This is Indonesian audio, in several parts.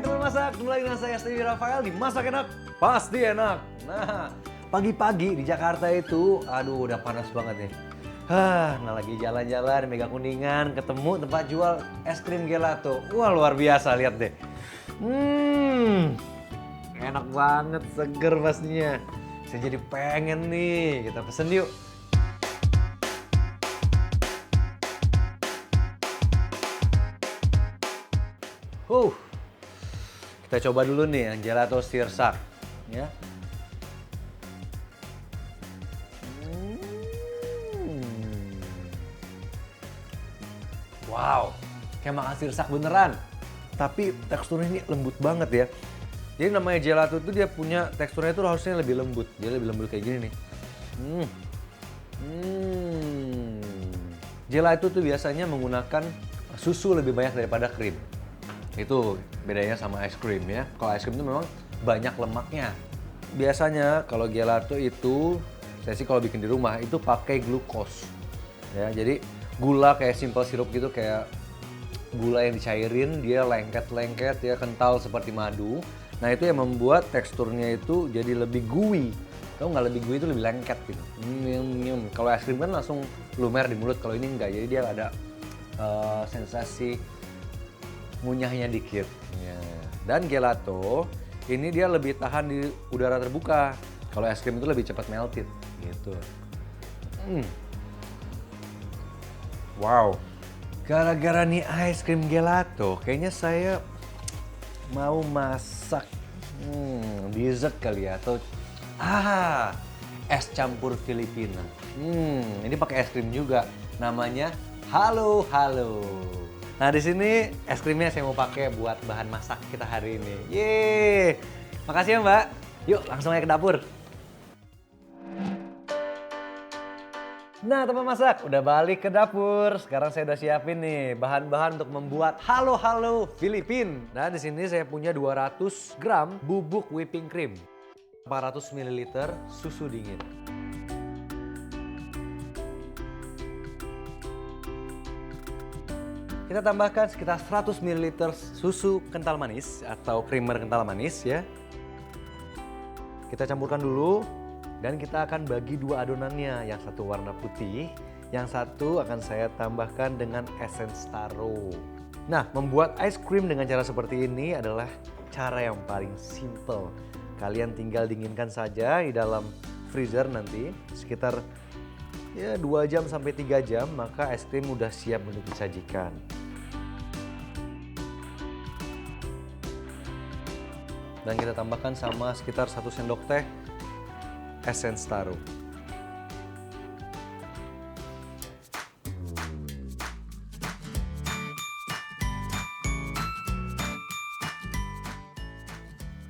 teman masak, kembali dengan saya Stevi Rafael di Masak Enak Pasti Enak. Nah, pagi-pagi di Jakarta itu, aduh udah panas banget nih. Nah lagi jalan-jalan, mega Kuningan, ketemu tempat jual es krim gelato. Wah luar biasa, lihat deh. Enak banget, seger pastinya. Saya jadi pengen nih, kita pesen yuk. Kita coba dulu nih yang gelato sirsak, ya. Wow, kayak makan sirsak beneran. Tapi teksturnya ini lembut banget ya. Jadi namanya gelato itu dia punya teksturnya itu harusnya lebih lembut. Dia lebih lembut kayak gini nih. Gelato itu biasanya menggunakan susu lebih banyak daripada krim. Itu bedanya sama es krim ya. Kalau es krim itu memang banyak lemaknya. Biasanya kalau gelato itu, saya sih kalau bikin di rumah itu pakai glukos. Ya, jadi gula kayak simple sirup gitu, kayak gula yang dicairin, dia lengket-lengket ya, kental seperti madu. Nah itu yang membuat teksturnya itu jadi lebih gooey. Kalau nggak lebih gooey itu lebih lengket gitu. Kalau es krim kan langsung lumer di mulut, kalau ini enggak. Jadi dia ada sensasi ngunyahnya dikit. Ya. Dan gelato ini dia lebih tahan di udara terbuka. Kalau es krim itu lebih cepat melted gitu. Wow. Gara-gara nih es krim gelato, kayaknya saya mau masak dessert kali ya, atau es campur Filipina. Ini pakai es krim juga. Namanya Halo Halo. Nah di sini es krimnya saya mau pakai buat bahan masak kita hari ini. Yeay, makasih ya Mbak. Yuk langsung aja ke dapur. Nah teman masak, udah balik ke dapur. Sekarang saya udah siapin nih bahan-bahan untuk membuat Halo Halo Filipin. Dan di sini saya punya 200 gram bubuk whipping cream, 400 ml susu dingin. Kita tambahkan sekitar 100 ml susu kental manis atau creamer kental manis ya. Kita campurkan dulu dan kita akan bagi dua adonannya. Yang satu warna putih, yang satu akan saya tambahkan dengan essence taro. Nah, membuat ice cream dengan cara seperti ini adalah cara yang paling simple. Kalian tinggal dinginkan saja di dalam freezer nanti sekitar 2 jam sampai 3 jam, maka es krim udah siap untuk disajikan. Dan kita tambahkan sama sekitar 1 sendok teh essence taro.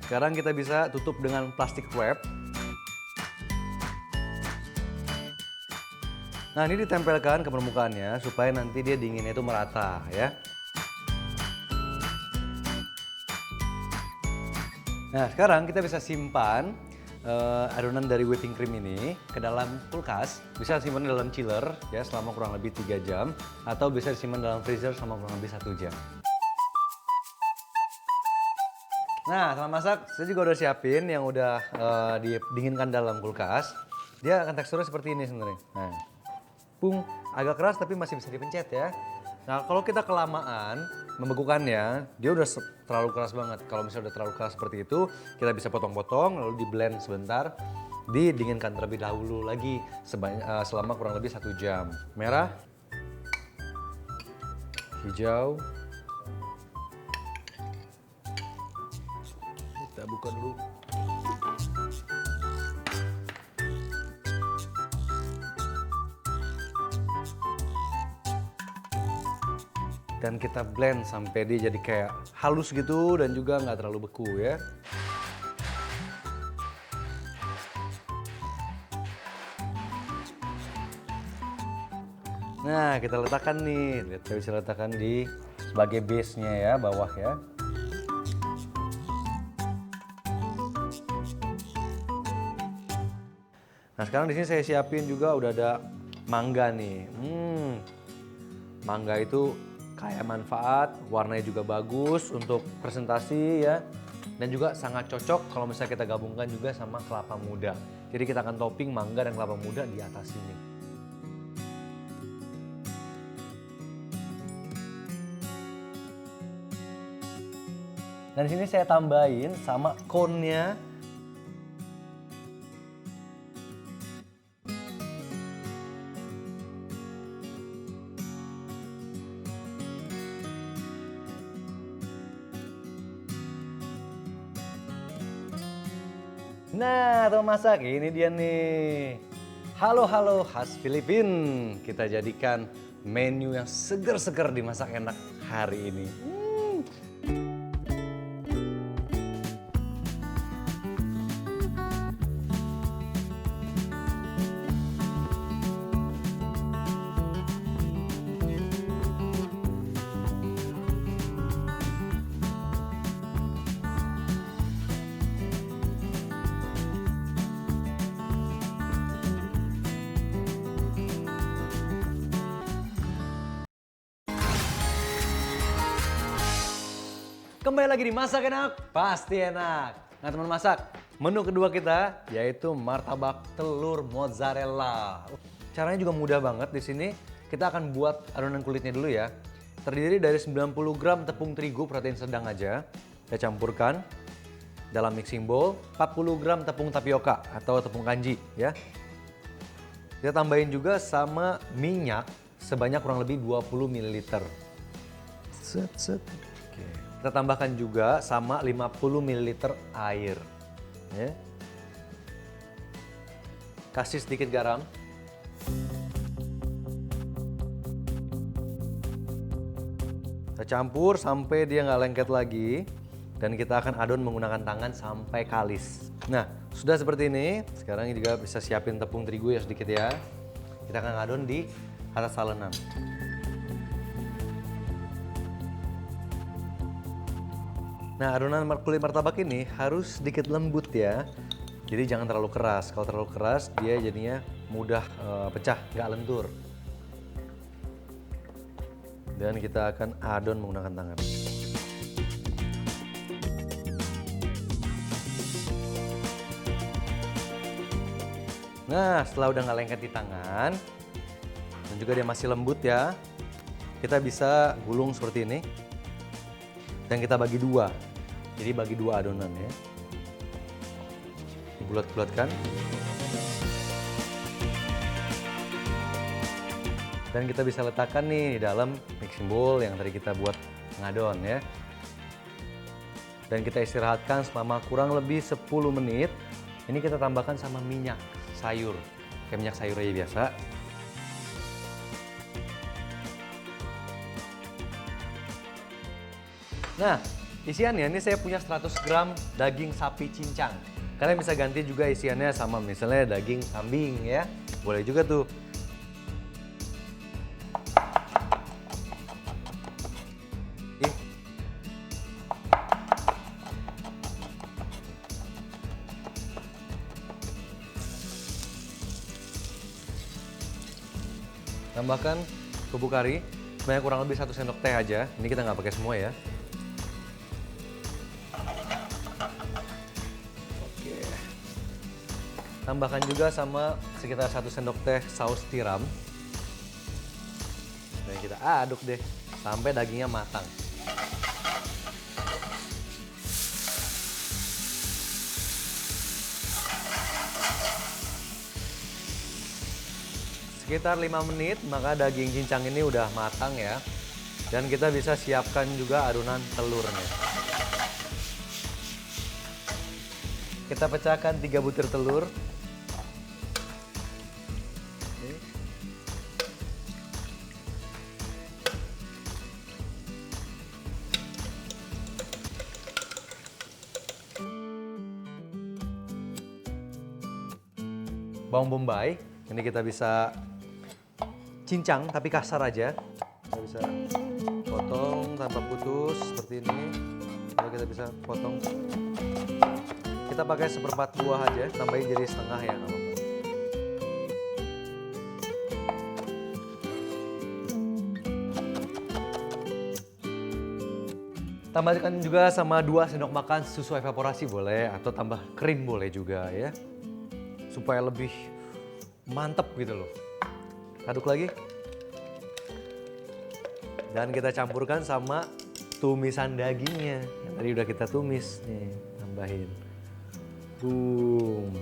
Sekarang kita bisa tutup dengan plastik wrap. Nah ini ditempelkan ke permukaannya supaya nanti dia dinginnya itu merata ya. Nah sekarang kita bisa simpan adonan dari whipping cream ini ke dalam kulkas. Bisa simpan di dalam chiller ya selama kurang lebih 3 jam. Atau bisa disimpan dalam freezer selama kurang lebih 1 jam. Nah selama masak saya juga udah siapin yang udah didinginkan dalam kulkas. Dia akan teksturnya seperti ini sebenarnya. Nah, agak keras tapi masih bisa dipencet ya. Nah kalau kita kelamaan membekukannya, dia udah terlalu keras banget. Kalau misalnya udah terlalu keras seperti itu, kita bisa potong-potong lalu di blend sebentar, didinginkan terlebih dahulu lagi selama kurang lebih 1 jam. Merah, hijau, kita buka dulu. Dan kita blend sampai dia jadi kayak halus gitu dan juga nggak terlalu beku ya. Nah kita letakkan nih, kita bisa letakkan di sebagai base-nya ya, bawah ya. Nah sekarang di sini saya siapin juga udah ada mangga nih. Mangga itu kaya manfaat, warnanya juga bagus untuk presentasi ya. Dan juga sangat cocok kalau misalnya kita gabungkan juga sama kelapa muda. Jadi kita akan topping mangga dan kelapa muda di atas ini. Dan di sini saya tambahin sama cone-nya. Nah, teman masak, ini dia nih. Halo khas Filipina. Kita jadikan menu yang seger-seger dimasak enak hari ini. Kembali lagi di Masak Enak, Pasti Enak. Nah teman masak, menu kedua kita yaitu martabak telur mozzarella. Caranya juga mudah banget di sini. Kita akan buat adonan kulitnya dulu ya. Terdiri dari 90 gram tepung terigu protein sedang aja. Kita campurkan dalam mixing bowl. 40 gram tepung tapioka atau tepung kanji ya. Kita tambahin juga sama minyak sebanyak kurang lebih 20 ml. Set. Kita tambahkan juga sama 50 ml air. Ya. Kasih sedikit garam. Kita campur sampai dia nggak lengket lagi. Dan kita akan adon menggunakan tangan sampai kalis. Nah, sudah seperti ini. Sekarang juga bisa siapin tepung terigu ya sedikit ya. Kita akan adon di atas salenan. Nah, adonan kulit martabak ini harus sedikit lembut ya. Jadi jangan terlalu keras. Kalau terlalu keras dia jadinya mudah pecah, nggak lentur. Dan kita akan adon menggunakan tangan. Nah, setelah udah nggak lengket di tangan, dan juga dia masih lembut ya, kita bisa gulung seperti ini. Dan kita bagi dua, jadi bagi dua adonan ya. Dibulat-bulatkan. Dan kita bisa letakkan nih di dalam mixing bowl yang tadi kita buat ngadon ya. Dan kita istirahatkan selama kurang lebih 10 menit. Ini kita tambahkan sama minyak sayur, kayak minyak sayur aja biasa. Nah, isiannya ini saya punya 100 gram daging sapi cincang. Kalian bisa ganti juga isiannya sama misalnya daging kambing ya. Boleh juga tuh. Tambahkan bubuk kari, sebanyak kurang lebih 1 sendok teh aja. Ini kita nggak pakai semua ya. Tambahkan juga sama sekitar 1 sendok teh saus tiram. Dan kita aduk deh sampai dagingnya matang. Sekitar 5 menit maka daging cincang ini udah matang ya. Dan kita bisa siapkan juga adonan telurnya. Kita pecahkan 3 butir telur. Bawang bombay, ini kita bisa cincang tapi kasar aja. Kita bisa potong tanpa putus seperti ini. Lalu kita bisa potong. Kita pakai 1/4 buah aja, tambahin jadi setengah ya nggak apa-apa. Tambahkan juga sama 2 sendok makan susu evaporasi boleh, atau tambah krim boleh juga ya. Supaya lebih mantep gitu loh. Aduk lagi. Dan kita campurkan sama tumisan dagingnya. Yang tadi udah kita tumis nih, tambahin. Boom.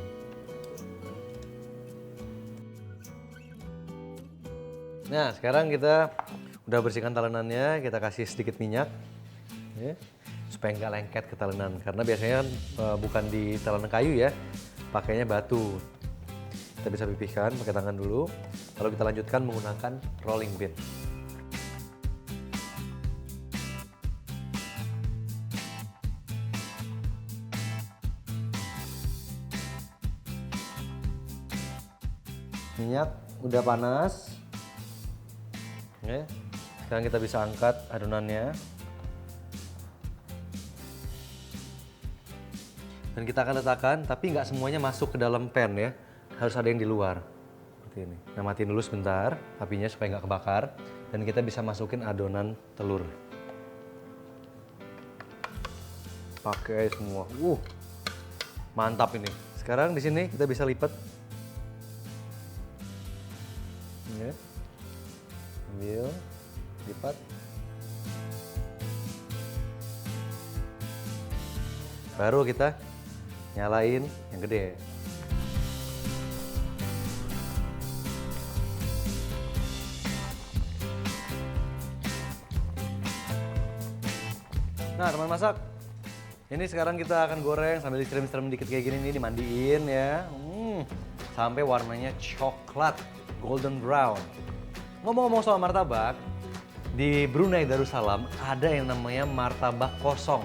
Nah, sekarang kita udah bersihkan talenannya, kita kasih sedikit minyak. Ya, supaya nggak lengket ke talenan, karena biasanya kan bukan di talenan kayu ya, pakainya batu. Kita bisa pipihkan pakai tangan dulu, lalu kita lanjutkan menggunakan rolling pin. Minyak udah panas. Oke, sekarang kita bisa angkat adonannya. Dan kita akan letakkan, tapi nggak semuanya masuk ke dalam pan ya. Harus ada yang di luar. Seperti ini. Nah, matiin dulu sebentar apinya supaya nggak kebakar. Dan kita bisa masukin adonan telur. Pakai semua. Mantap ini. Sekarang di sini kita bisa lipat. Ini. Ambil, lipat. Baru kita nyalain yang gede. Nah, teman masak, ini sekarang kita akan goreng sambil disiram-siram dikit kayak gini nih, dimandiin ya. Sampai warnanya coklat, golden brown. Ngomong-ngomong soal martabak, di Brunei Darussalam ada yang namanya martabak kosong.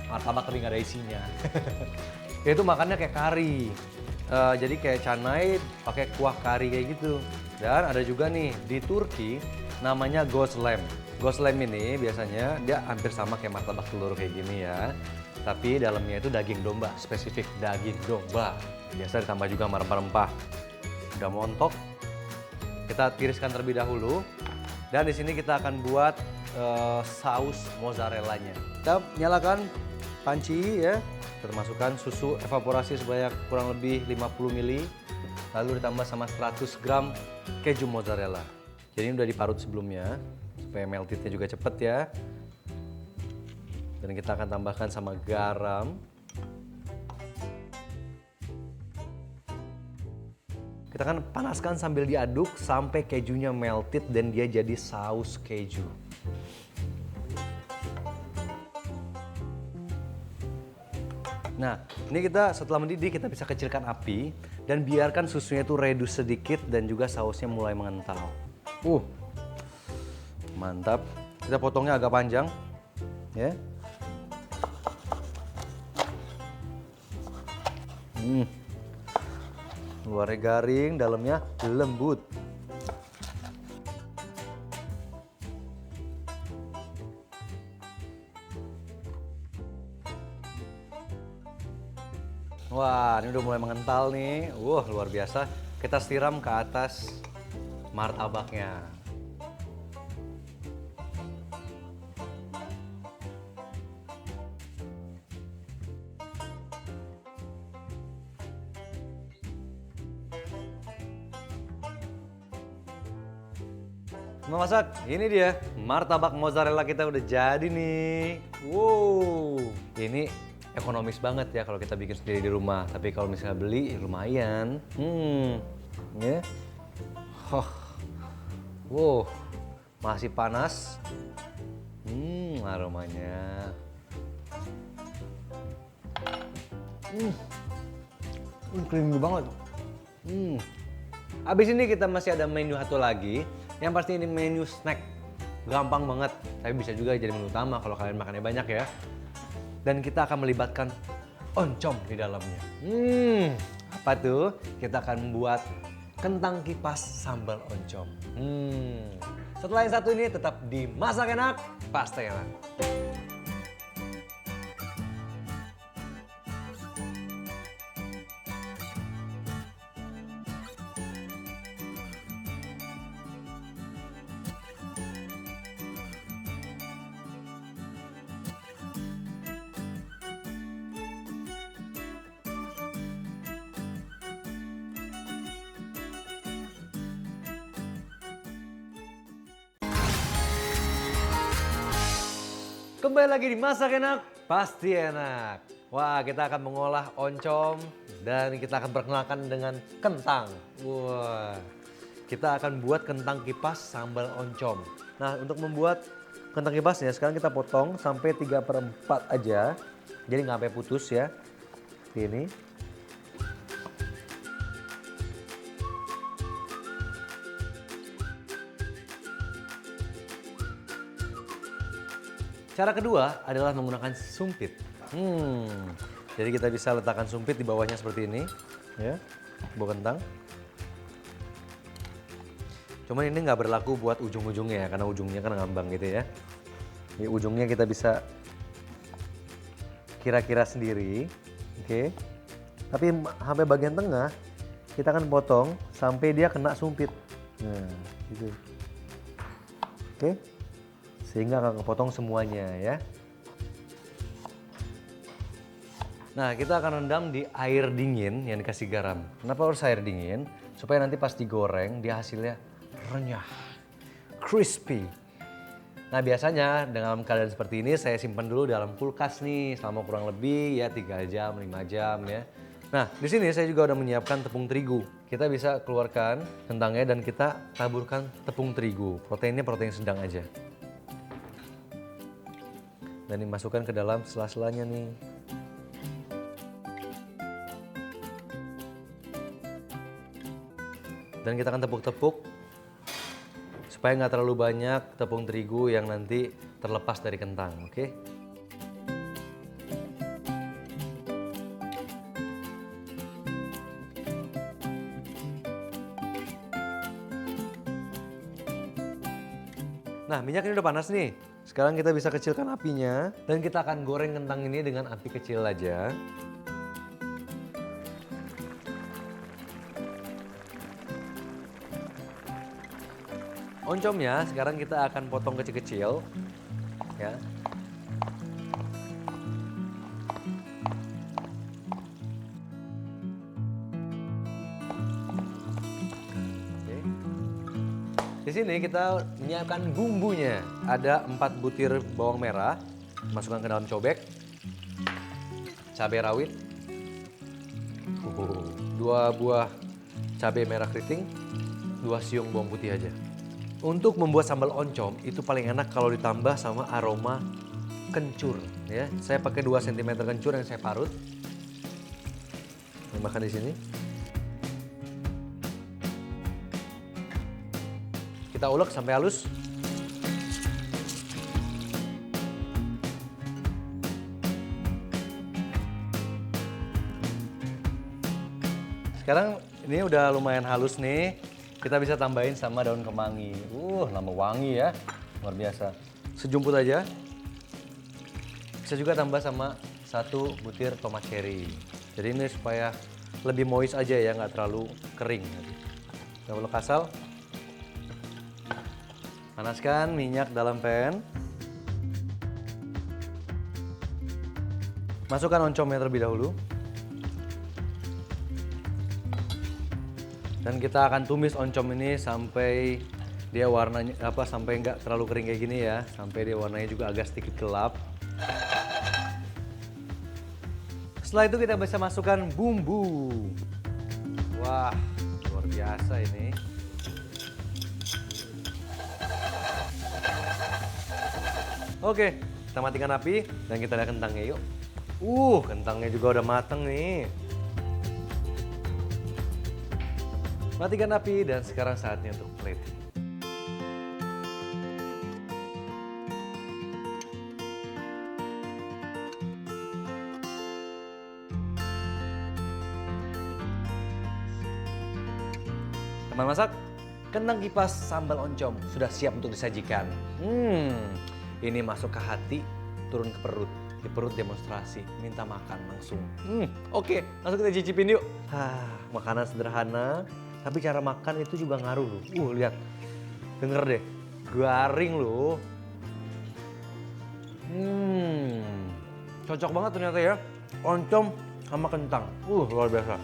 Martabak tapi nggak ada isinya. Itu makannya kayak kari. Jadi kayak canai pakai kuah kari kayak gitu. Dan ada juga nih di Turki namanya gozlem. Gozlem ini biasanya dia hampir sama kayak martabak telur kayak gini ya. Tapi dalamnya itu daging domba, spesifik daging domba. Biasa ditambah juga rempah-rempah. Udah montok, kita tiriskan terlebih dahulu. Dan di sini kita akan buat saus mozzarellanya. Kita nyalakan panci ya, kita masukkan susu evaporasi sebanyak kurang lebih 50 ml, lalu ditambah sama 100 gram keju mozzarella. Jadi ini udah diparut sebelumnya, supaya meltitnya juga cepet ya. Dan kita akan tambahkan sama garam. Kita akan panaskan sambil diaduk sampai kejunya melted dan dia jadi saus keju. Nah, ini kita setelah mendidih kita bisa kecilkan api dan biarkan susunya itu reduce sedikit dan juga sausnya mulai mengental. Mantap. Kita potongnya agak panjang, ya. Luarnya garing, dalamnya lembut. Wah, ini udah mulai mengental nih. Luar biasa. Kita siram ke atas martabaknya. Masak, ini dia martabak mozzarella kita udah jadi nih. Ini ekonomis banget ya kalau kita bikin sendiri di rumah. Tapi kalau misalnya beli lumayan. Ya. Masih panas. Aromanya. Creamy banget. Abis ini kita masih ada menu satu lagi. Yang pasti ini menu snack. Gampang banget. Tapi bisa juga jadi menu utama kalau kalian makannya banyak ya. Dan kita akan melibatkan oncom di dalamnya. Apa tuh? Kita akan membuat kentang kipas sambal oncom. Setelah yang satu ini tetap dimasak enak, pasti enak. Kembali lagi di Masak Enak, Pasti Enak. Wah, kita akan mengolah oncom dan kita akan perkenalkan dengan kentang. Wah, kita akan buat kentang kipas sambal oncom. Nah, untuk membuat kentang kipasnya sekarang kita potong sampai 3/4 aja. Jadi nggak sampai putus ya. Ini. Cara kedua adalah menggunakan sumpit. Jadi kita bisa letakkan sumpit di bawahnya seperti ini, ya, bawah kentang. Cuman ini nggak berlaku buat ujung-ujungnya ya, karena ujungnya kan ngambang gitu ya. Di ujungnya kita bisa kira-kira sendiri, oke. Tapi sampai bagian tengah kita akan potong sampai dia kena sumpit. Nah, gitu. Oke. Sehingga akan kepotong semuanya ya. Nah, kita akan rendam di air dingin yang dikasih garam. Kenapa harus air dingin? Supaya nanti pas digoreng dia hasilnya renyah, crispy. Nah, biasanya dalam keadaan seperti ini saya simpan dulu dalam kulkas nih selama kurang lebih ya 3 jam, 5 jam ya. Nah, di sini saya juga udah menyiapkan tepung terigu. Kita bisa keluarkan kentangnya dan kita taburkan tepung terigu. Proteinnya protein sedang aja. Dan dimasukkan ke dalam sela-selanya nih. Dan kita akan tepuk-tepuk supaya nggak terlalu banyak tepung terigu yang nanti terlepas dari kentang, oke? Nah, minyak ini udah panas nih. Sekarang kita bisa kecilkan apinya dan kita akan goreng kentang ini dengan api kecil aja. Oncomnya sekarang kita akan potong kecil-kecil ya. Di sini kita menyiapkan bumbunya. Ada 4 butir bawang merah, masukkan ke dalam cobek, cabai rawit, 2 buah cabai merah keriting, 2 siung bawang putih aja. Untuk membuat sambal oncom itu paling enak kalau ditambah sama aroma kencur. Ya, saya pakai 2 cm kencur yang saya parut. Makan di sini. Kita ulek sampai halus. Sekarang ini udah lumayan halus nih. Kita bisa tambahin sama daun kemangi. Nambah wangi ya. Luar biasa. Sejumput aja. Bisa juga tambah sama 1 butir tomat cherry. Jadi ini supaya lebih moist aja ya, nggak terlalu kering. Kita ulek asal. Panaskan minyak dalam pan. Masukkan oncomnya terlebih dahulu. Dan kita akan tumis oncom ini sampai dia warnanya sampai nggak terlalu kering kayak gini ya, sampai dia warnanya juga agak sedikit gelap. Setelah itu kita bisa masukkan bumbu. Wah, luar biasa ini. Oke, kita matikan api dan kita lihat kentangnya yuk. Kentangnya juga udah mateng nih. Matikan api dan sekarang saatnya untuk plating. Teman masak, kentang kipas sambal oncom sudah siap untuk disajikan. Ini masuk ke hati, turun ke perut. Di perut demonstrasi, minta makan langsung. Oke, langsung kita cicipin yuk. Makanan sederhana, tapi cara makan itu juga ngaruh loh. Lihat, denger deh, garing loh. Cocok banget ternyata ya, oncom sama kentang. Luar biasa.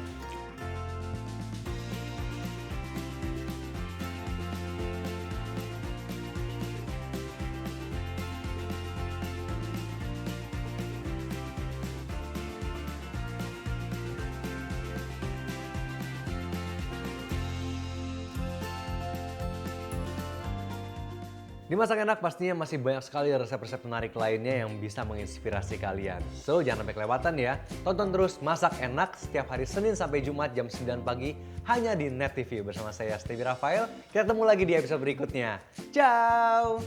Di Masak Enak pastinya masih banyak sekali resep-resep menarik lainnya yang bisa menginspirasi kalian. So, jangan sampai kelewatan ya. Tonton terus Masak Enak setiap hari Senin sampai Jumat jam 9 pagi hanya di Net TV bersama saya Stevie Rafael. Kita ketemu lagi di episode berikutnya. Ciao!